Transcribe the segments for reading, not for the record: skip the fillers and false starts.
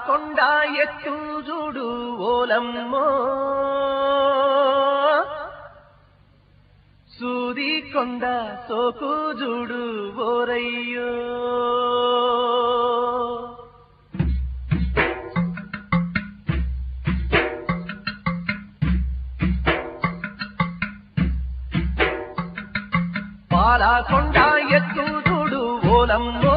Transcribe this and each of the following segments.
కొండ ఎత్తు చూడు ఓలమ్మో సూది కొండ సోకు చూడు ఓరయ్యో పాల కొండ ఎత్తు చూడు ఓలమ్మో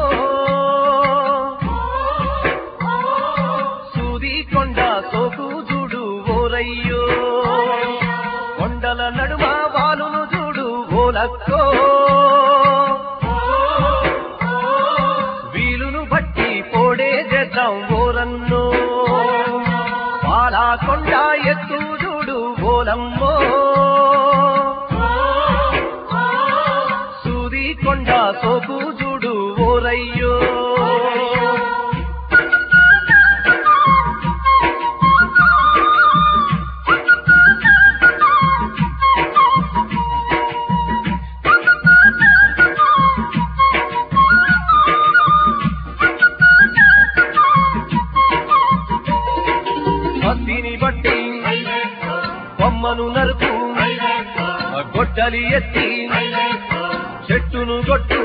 సూది కొండ సోకు చూడు ఓరయ్యో కొండల నడుమ వాలును చూడు ఓలక్కో వీలును బట్టి పోడే చేద్దాం ఓరన్నో పాల కొండ ఎత్తు చూడు ఓలమ్మో సూది కొండ సోకు చూడు ఓరయ్యో భక్తిని బట్టి బొమ్మను నరుకు గొడ్డలి ఎత్తి చెట్టును కొట్టు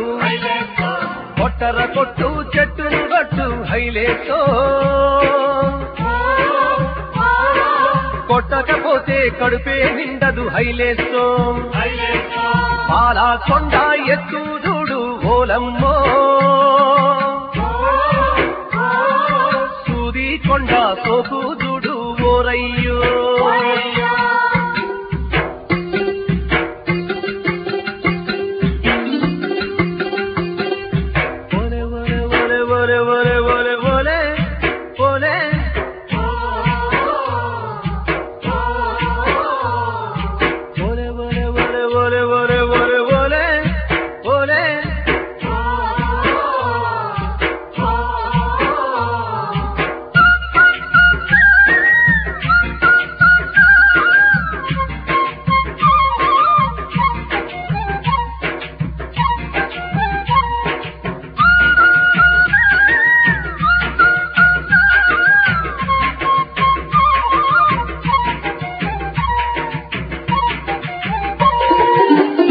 కొట్టర కొట్టు చెట్టును కొట్టు హైలేతో కొట్టకపోతే కడుపే నిండదు హైలేతో పాల కొండ ఎత్తు చూడు ఓలమ్మో సూది కొండ సోకు చూడు ఓరయ్యో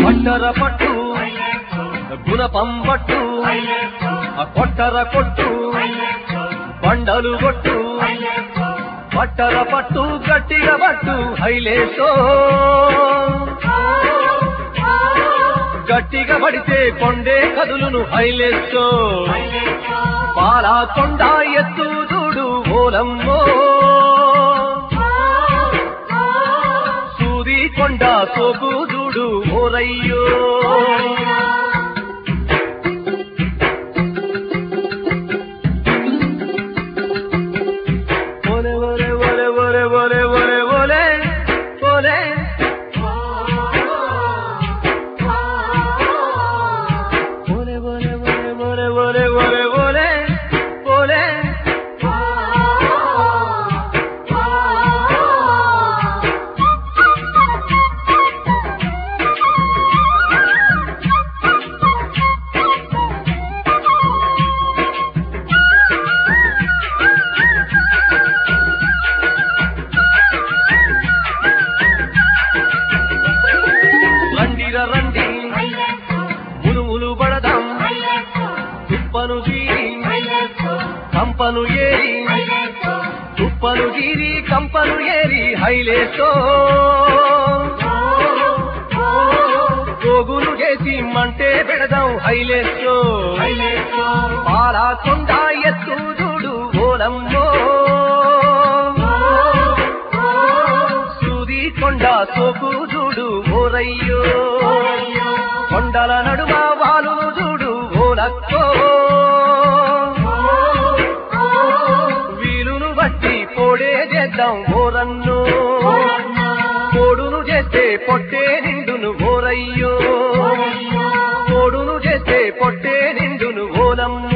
కొట్టర పట్టు గుణపం పట్టు కొట్టర కొట్టు బండలు కొట్టు పట్టర పట్టు గట్టిగా పట్టు హైలేసో గట్టిగా పడితే కొండే కదులును హైలేసో పాల కొండ ఎత్తు చూడు ఓలమ్మో సూది కొండ సోకు చూడు ఓరయ్యో ఓలే ఓలే ఓలే ఓలే ఓలే ఓలే ఓలే ఓలే ఓలే ఓలే ఓలే ఓలే ఓలే ఓలే ఓలే రండి మునుములు పడదాం తుప్పను జీరి కంపను ఏరి తుప్పను జీరి కంపను ఏరి హైలేసో పోగులు చేసి మంటే పెడదాం హైలేసో పాల కొండ ఎత్తు చూడు ఓలమ్మో సూది కొండ సోకు చూడు ఓరయ్యో కొండల నడుమ వాలును చూడు ఓలక్కో వీలును బట్టి పోడే చేద్దాం ఓరన్నో కోడును చేస్తే పొట్టే నిండును ఓరయ్యో కోడును చేస్తే పొట్టే నిండును ఓలమ్మో